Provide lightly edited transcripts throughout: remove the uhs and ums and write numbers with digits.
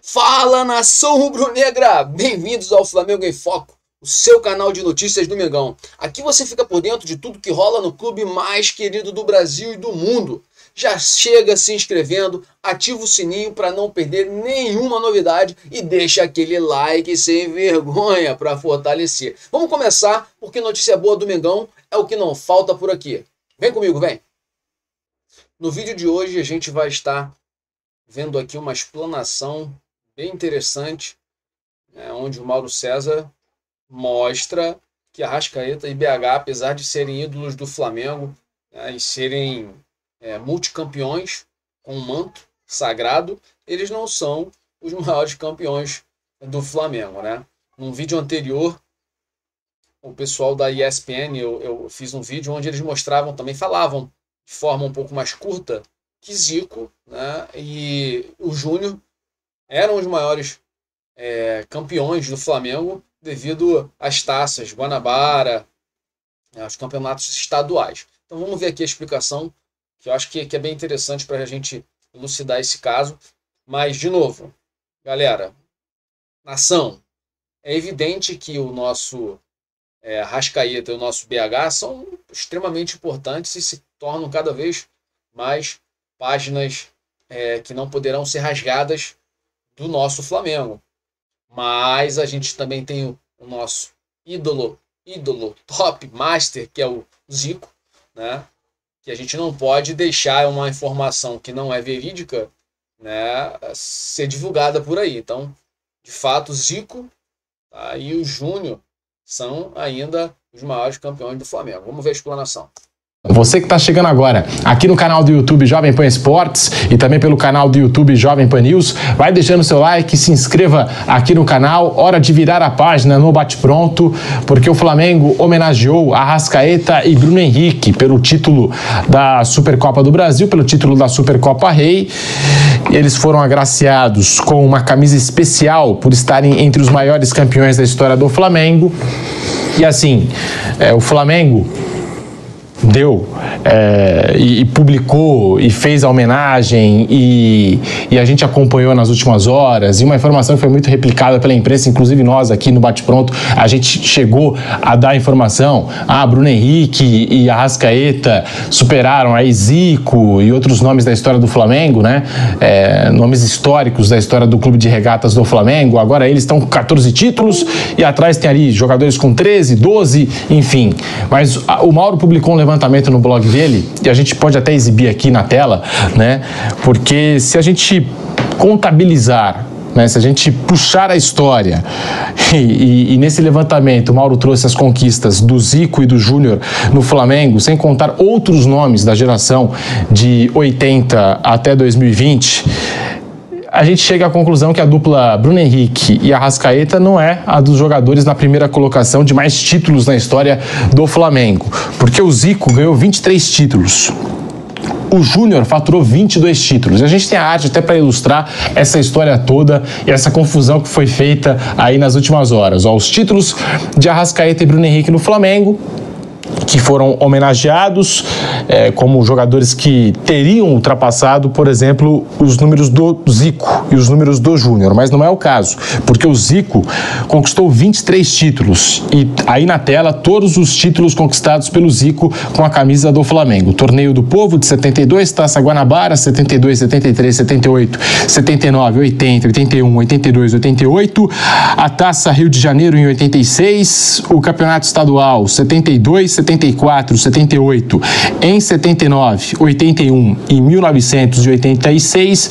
Fala, nação rubro-negra! Bem-vindos ao Flamengo em Foco, o seu canal de notícias do Mengão. Aqui você fica por dentro de tudo que rola no clube mais querido do Brasil e do mundo. Já chega se inscrevendo, ativa o sininho para não perder nenhuma novidade e deixa aquele like sem vergonha para fortalecer. Vamos começar, porque notícia boa do Mengão é o que não falta por aqui. Vem comigo, vem! No vídeo de hoje a gente vai estar vendo aqui uma explanação bem interessante, onde o Mauro César mostra que Arrascaeta e BH, apesar de serem ídolos do Flamengo, e serem multicampeões com um manto sagrado, eles não são os maiores campeões do Flamengo, né? Num vídeo anterior, o pessoal da ESPN, eu fiz um vídeo onde eles mostravam, também falavam de forma um pouco mais curta, que Zico, né, e o Júnior eram os maiores campeões do Flamengo devido às taças Guanabara, aos campeonatos estaduais. Então vamos ver aqui a explicação, que eu acho que é bem interessante para a gente elucidar esse caso. Mas, de novo, galera, nação, é evidente que o nosso Arrascaeta e o nosso BH são extremamente importantes e se tornam cada vez mais páginas que não poderão ser rasgadas do nosso Flamengo. Mas a gente também tem o nosso ídolo top master, que é o Zico, né? Que a gente não pode deixar uma informação que não é verídica, né, ser divulgada por aí. Então, de fato, Zico e o Júnior são ainda os maiores campeões do Flamengo. Vamos ver a explanação. Você que está chegando agora aqui no canal do YouTube Jovem Pan Esportes e também pelo canal do YouTube Jovem Pan News, vai deixando seu like, se inscreva aqui no canal. Hora de virar a página no bate-pronto, porque o Flamengo homenageou Arrascaeta e Bruno Henrique pelo título da Supercopa do Brasil, pelo título da Supercopa Rei. Eles foram agraciados com uma camisa especial por estarem entre os maiores campeões da história do Flamengo. E assim, o Flamengo deu e publicou e fez a homenagem e a gente acompanhou nas últimas horas, e uma informação que foi muito replicada pela imprensa, inclusive nós aqui no Bate-Pronto, a gente chegou a dar a informação, Bruno Henrique e Arrascaeta superaram aí Zico e outros nomes da história do Flamengo, né? Nomes históricos da história do clube de regatas do Flamengo. Agora eles estão com 14 títulos e atrás tem ali jogadores com 13, 12, enfim. Mas o Mauro publicou um levantamento no blog dele, e a gente pode até exibir aqui na tela, né? Porque se a gente contabilizar, né, se a gente puxar a história e nesse levantamento o Mauro trouxe as conquistas do Zico e do Júnior no Flamengo, sem contar outros nomes da geração de 80 até 2020, a gente chega à conclusão que a dupla Bruno Henrique e Arrascaeta não é a dos jogadores na primeira colocação de mais títulos na história do Flamengo, porque o Zico ganhou 23 títulos. O Júnior faturou 22 títulos. E a gente tem a arte até para ilustrar essa história toda e essa confusão que foi feita aí nas últimas horas. Os títulos de Arrascaeta e Bruno Henrique no Flamengo, que foram homenageados como jogadores que teriam ultrapassado, por exemplo, os números do Zico e os números do Júnior, mas não é o caso, porque o Zico conquistou 23 títulos, e aí na tela todos os títulos conquistados pelo Zico com a camisa do Flamengo: Torneio do Povo de 72, Taça Guanabara 72, 73, 78, 79, 80, 81, 82, 88, a Taça Rio de Janeiro em 86, o Campeonato Estadual 72, 74, 78, em 79, 81 e 1986,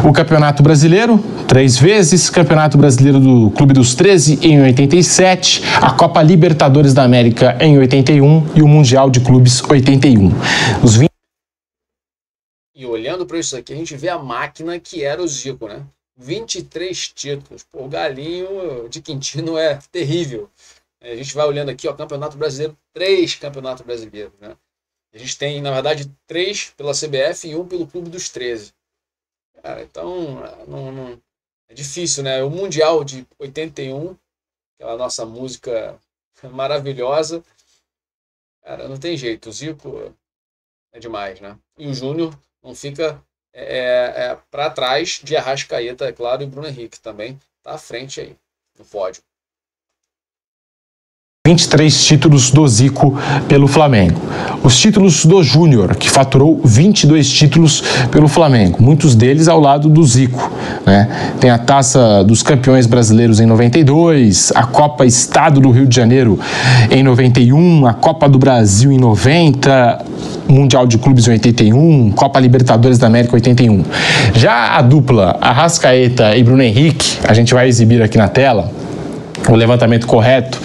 o Campeonato Brasileiro, 3 vezes, Campeonato Brasileiro do Clube dos 13 em 87, a Copa Libertadores da América em 81 e o Mundial de Clubes 81. E olhando para isso aqui, a gente vê a máquina que era o Zico, né? 23 títulos. Pô, o galinho de Quintino é terrível. A gente vai olhando aqui, Campeonato Brasileiro, 3 Campeonatos Brasileiros, né? A gente tem, na verdade, 3 pela CBF e 1 pelo Clube dos 13. Cara, então, não é difícil, né? O Mundial de 81, aquela nossa música maravilhosa, cara, não tem jeito. O Zico é demais, né? E o Júnior não fica para trás de Arrascaeta, é claro, e Bruno Henrique também está à frente aí no pódio. 23 títulos do Zico pelo Flamengo. Os títulos do Júnior, que faturou 22 títulos pelo Flamengo, muitos deles ao lado do Zico, né? Tem a Taça dos Campeões Brasileiros em 92, a Copa Estado do Rio de Janeiro em 91, a Copa do Brasil em 90, Mundial de Clubes em 81, Copa Libertadores da América em 81. Já a dupla Arrascaeta e Bruno Henrique, a gente vai exibir aqui na tela o levantamento correto,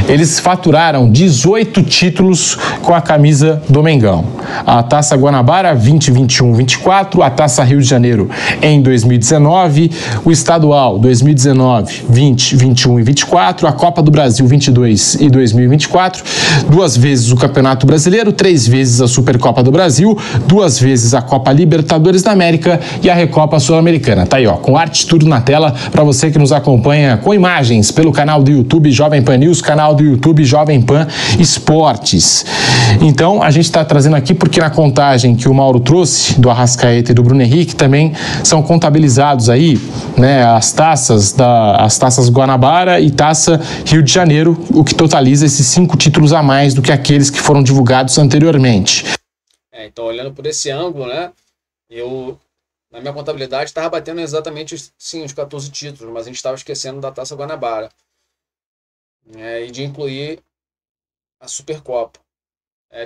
eles faturaram 18 títulos com a camisa do Mengão. A Taça Guanabara 2021-24, a Taça Rio de Janeiro em 2019, o Estadual 2019, 20, 21 e 24, a Copa do Brasil 22 e 2024, 2 vezes o Campeonato Brasileiro, 3 vezes a Supercopa do Brasil, 2 vezes a Copa Libertadores da América e a Recopa Sul-Americana. Tá aí, ó, com arte tudo na tela para você que nos acompanha com imagens pelo canal do YouTube Jovem Pan News, canal do YouTube Jovem Pan Esportes. Então, a gente está trazendo aqui porque na contagem que o Mauro trouxe, do Arrascaeta e do Bruno Henrique, também são contabilizados aí, né, as taças Guanabara e Taça Rio de Janeiro, o que totaliza esses 5 títulos a mais do que aqueles que foram divulgados anteriormente. Então, olhando por esse ângulo, né, na minha contabilidade, estava batendo exatamente, sim, os 14 títulos, mas a gente estava esquecendo da Taça Guanabara. E de incluir a Supercopa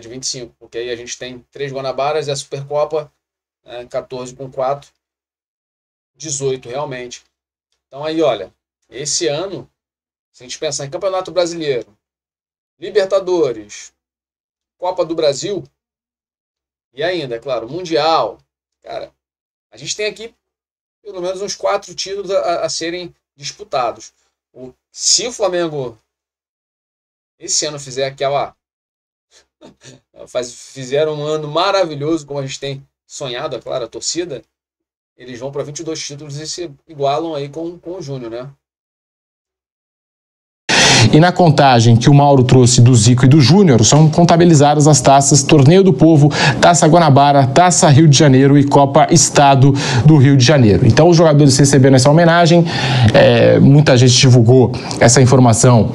de 25, porque aí a gente tem 3 Guanabaras e a Supercopa, 14 com 4, 18 realmente. Então aí, olha, esse ano, se a gente pensar em Campeonato Brasileiro, Libertadores, Copa do Brasil e ainda, é claro, Mundial, cara, a gente tem aqui pelo menos uns 4 títulos a serem disputados. Se o Flamengo esse ano fizer aquela... fizeram um ano maravilhoso, como a gente tem sonhado, é claro, a torcida, eles vão para 22 títulos e se igualam aí com o Júnior, né? E na contagem que o Mauro trouxe do Zico e do Júnior, são contabilizadas as taças Torneio do Povo, Taça Guanabara, Taça Rio de Janeiro e Copa Estado do Rio de Janeiro. Então, os jogadores receberam essa homenagem, muita gente divulgou essa informação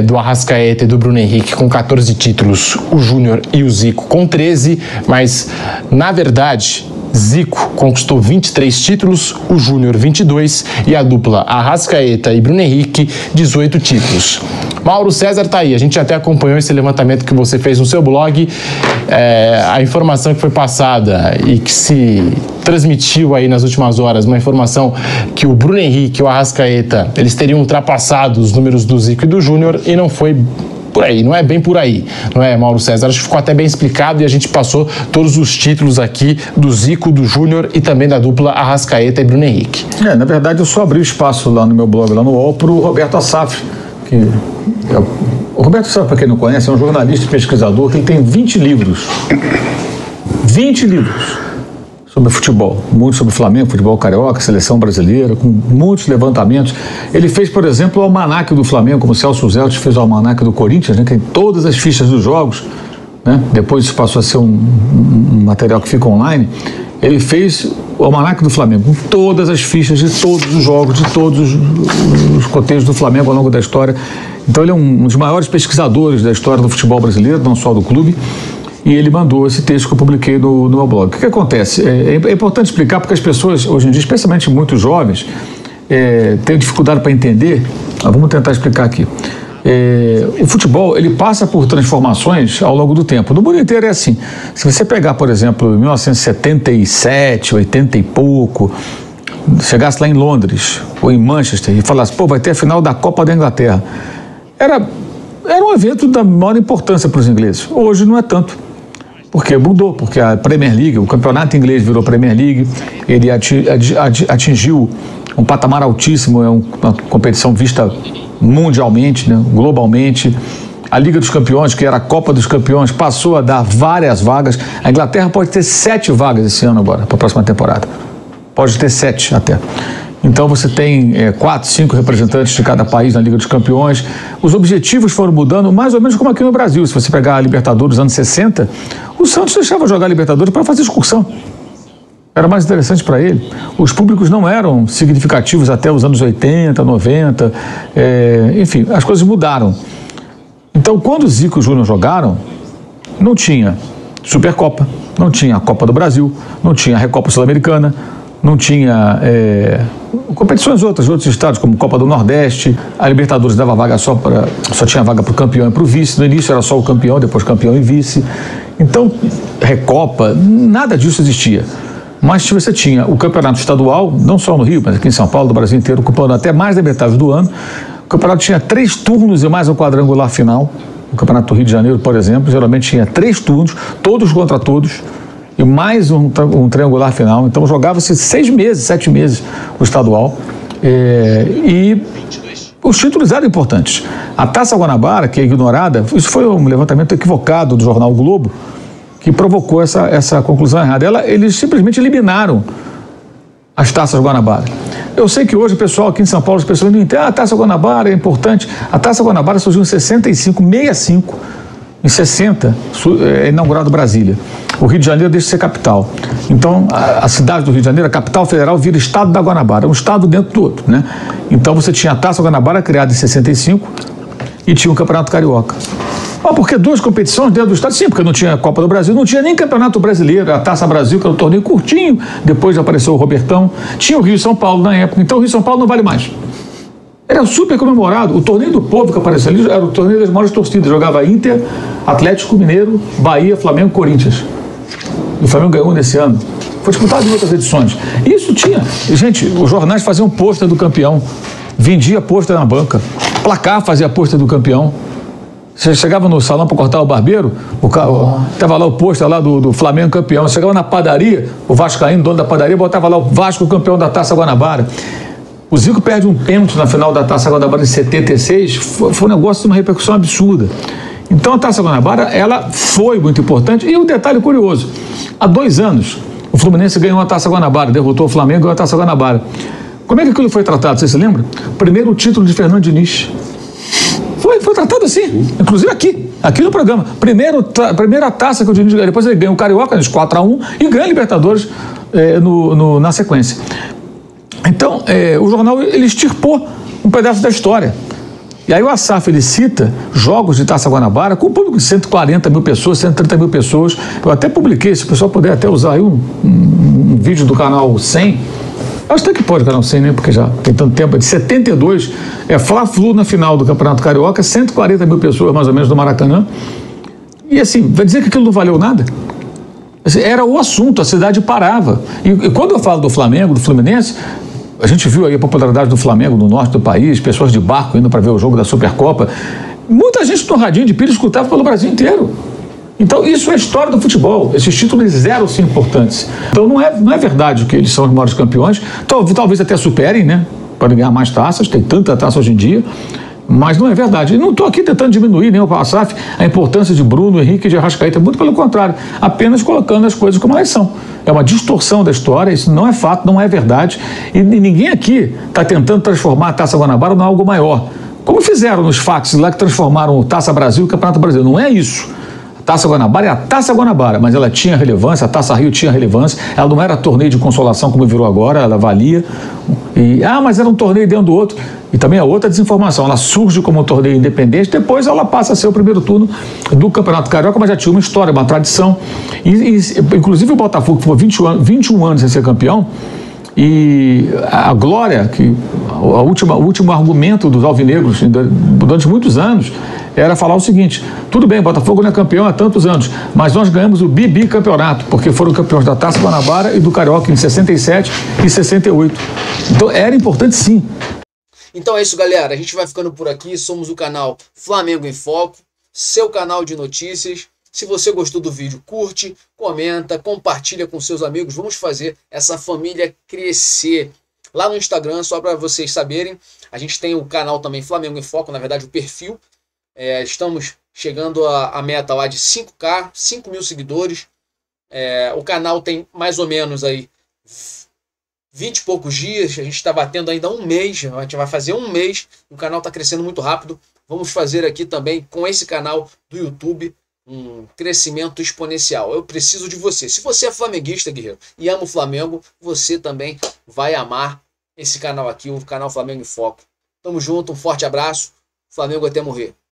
do Arrascaeta e do Bruno Henrique com 14 títulos, o Júnior e o Zico com 13, mas, na verdade, Zico conquistou 23 títulos, o Júnior 22 e a dupla Arrascaeta e Bruno Henrique 18 títulos. Mauro César tá aí, a gente até acompanhou esse levantamento que você fez no seu blog, a informação que foi passada e que se transmitiu aí nas últimas horas, uma informação que o Bruno Henrique e o Arrascaeta, eles teriam ultrapassado os números do Zico e do Júnior e não foi por aí, não é bem por aí, não é, Mauro César? Acho que ficou até bem explicado e a gente passou todos os títulos aqui do Zico, do Júnior e também da dupla Arrascaeta e Bruno Henrique. Na verdade, eu só abri o espaço lá no meu blog, lá no UOL, para o Roberto Assaf. O Roberto Assaf, para quem não conhece, é um jornalista e pesquisador que tem 20 livros. 20 livros sobre futebol, muito sobre Flamengo, futebol carioca, seleção brasileira, com muitos levantamentos. Ele fez, por exemplo, o almanaque do Flamengo, como o Celso Zelt fez o almanaque do Corinthians, né, que tem todas as fichas dos jogos, né? Depois isso passou a ser um material que fica online. Ele fez o almanaque do Flamengo, com todas as fichas de todos os jogos, de todos os coteiros do Flamengo ao longo da história. Então ele é um dos maiores pesquisadores da história do futebol brasileiro, não só do clube. E ele mandou esse texto que eu publiquei no meu blog. O que acontece? É importante explicar porque as pessoas, hoje em dia, especialmente muito jovens, têm dificuldade para entender. Vamos tentar explicar aqui. O futebol, ele passa por transformações ao longo do tempo. No mundo inteiro é assim. Se você pegar, por exemplo, 1977, 80 e pouco, chegasse lá em Londres ou em Manchester e falasse, vai ter a final da Copa da Inglaterra. Era um evento da maior importância para os ingleses. Hoje não é tanto. Porque mudou, porque a Premier League, o campeonato inglês virou Premier League, ele atingiu um patamar altíssimo, é uma competição vista mundialmente, né, globalmente. A Liga dos Campeões, que era a Copa dos Campeões, passou a dar várias vagas. A Inglaterra pode ter 7 vagas esse ano agora, para a próxima temporada. Pode ter 7 até. Então você tem 4, 5 representantes de cada país na Liga dos Campeões. Os objetivos foram mudando, mais ou menos como aqui no Brasil. Se você pegar a Libertadores dos anos 60, o Santos deixava jogar a Libertadores para fazer excursão. Era mais interessante para ele. Os públicos não eram significativos até os anos 80, 90, enfim, as coisas mudaram. Então, quando o Zico e o Júnior jogaram, não tinha Supercopa, não tinha a Copa do Brasil, não tinha a Recopa Sul-Americana, não tinha competições de outros estados, como Copa do Nordeste. A Libertadores dava vaga só tinha vaga para o campeão e para o vice. No início era só o campeão, depois campeão e vice. Então, Recopa, nada disso existia. Mas você tinha o campeonato estadual, não só no Rio, mas aqui em São Paulo, do Brasil inteiro, ocupando até mais da metade do ano. O campeonato tinha 3 turnos e mais um quadrangular final. O campeonato do Rio de Janeiro, por exemplo, geralmente tinha 3 turnos, todos contra todos, e mais um triangular final. Então jogava-se 6 meses, 7 meses o estadual. E os títulos eram importantes. A Taça Guanabara, que é ignorada, isso foi um levantamento equivocado do jornal o Globo, que provocou essa conclusão errada. Eles simplesmente eliminaram as Taças Guanabara. Eu sei que hoje o pessoal aqui em São Paulo, as pessoas não entendem, a Taça Guanabara é importante. A Taça Guanabara surgiu em 65, em 60, é inaugurado Brasília. O Rio de Janeiro deixa de ser capital. Então, a cidade do Rio de Janeiro, a capital federal, vira estado da Guanabara, um estado dentro do outro, né? Então, você tinha a Taça Guanabara, criada em 65, e tinha o Campeonato Carioca. Porque 2 competições dentro do estado? Sim, porque não tinha Copa do Brasil, não tinha nem Campeonato Brasileiro, a Taça Brasil, que era um torneio curtinho, depois apareceu o Robertão, tinha o Rio e São Paulo na época, então o Rio e São Paulo não vale mais. Era super comemorado, o torneio do povo que apareceu ali era o torneio das maiores torcidas, jogava Inter, Atlético Mineiro, Bahia, Flamengo, Corinthians. E o Flamengo ganhou nesse ano. Foi disputado em outras edições. Isso tinha, gente, os jornais faziam pôster do campeão, vendia pôster na banca, Placar fazia pôster do campeão. Você chegava no salão para cortar o barbeiro, estava lá o pôster lá do Flamengo campeão. Você chegava na padaria, o vascaíno, dono da padaria, botava lá o Vasco campeão da Taça Guanabara. O Zico perde um pênalti na final da Taça Guanabara em 76, foi um negócio de uma repercussão absurda. Então a Taça Guanabara, ela foi muito importante. E um detalhe curioso, há 2 anos, o Fluminense ganhou a Taça Guanabara, derrotou o Flamengo e ganhou a Taça Guanabara. Como é que aquilo foi tratado, você se lembra? Primeiro o título de Fernando Diniz. Foi tratado assim, inclusive aqui no programa. Primeira taça que o Diniz ganhou, depois ele ganha o Carioca, 4-1, e ganha a Libertadores na sequência. Então, o jornal ele extirpou um pedaço da história. E aí o Assaf, ele cita jogos de Taça Guanabara com um público de 140 mil pessoas, 130 mil pessoas. Eu até publiquei, se o pessoal puder até usar aí um vídeo do canal 100, acho até que pode o canal 100, né? Porque já tem tanto tempo, de 72, Fla-Flu na final do Campeonato Carioca, 140 mil pessoas mais ou menos no Maracanã. E assim, vai dizer que aquilo não valeu nada? Assim, era o assunto, a cidade parava. E quando eu falo do Flamengo, do Fluminense, a gente viu aí a popularidade do Flamengo no norte do país, pessoas de barco indo para ver o jogo da Supercopa. Muita gente no radinho de pilha escutava pelo Brasil inteiro. Então, isso é a história do futebol. Esses títulos eram, sim, importantes. Então, não é verdade que eles são os maiores campeões. Talvez até superem, né? Para ganhar mais taças. Tem tanta taça hoje em dia. Mas não é verdade. E não estou aqui tentando diminuir, nem o Assaf, a importância de Bruno, Henrique e de Arrascaeta. Muito pelo contrário. Apenas colocando as coisas como elas são. É uma distorção da história. Isso não é fato, não é verdade. E ninguém aqui está tentando transformar a Taça Guanabara em algo maior. Como fizeram nos faxes lá que transformaram o Taça Brasil e o Campeonato Brasileiro. Não é isso. A Taça Guanabara é a Taça Guanabara, mas ela tinha relevância, a Taça Rio tinha relevância, ela não era torneio de consolação como virou agora, ela valia. Mas era um torneio dentro do outro. E também a outra desinformação, ela surge como um torneio independente, depois ela passa a ser o primeiro turno do Campeonato Carioca, mas já tinha uma história, uma tradição. Inclusive o Botafogo, que foi 21 anos sem ser campeão, e a glória, o último argumento dos alvinegros durante muitos anos era falar o seguinte: tudo bem, Botafogo não é campeão há tantos anos, mas nós ganhamos o bicampeonato, porque foram campeões da Taça Guanabara e do Carioca em 67 e 68. Então era importante, sim. Então é isso, galera, a gente vai ficando por aqui. Somos o canal Flamengo em Foco, seu canal de notícias. Se você gostou do vídeo, curte, comenta, compartilha com seus amigos. Vamos fazer essa família crescer. Lá no Instagram, só para vocês saberem, a gente tem o canal também Flamengo em Foco, na verdade o perfil. Estamos chegando à meta lá de 5K, 5 mil seguidores. O canal tem mais ou menos aí 20 e poucos dias. A gente está batendo ainda um mês, a gente vai fazer um mês. O canal está crescendo muito rápido. Vamos fazer aqui também com esse canal do YouTube um crescimento exponencial. Eu preciso de você. Se você é flamenguista, guerreiro, e ama o Flamengo, você também vai amar esse canal aqui, o canal Flamengo em Foco. Tamo junto, um forte abraço. Flamengo até morrer.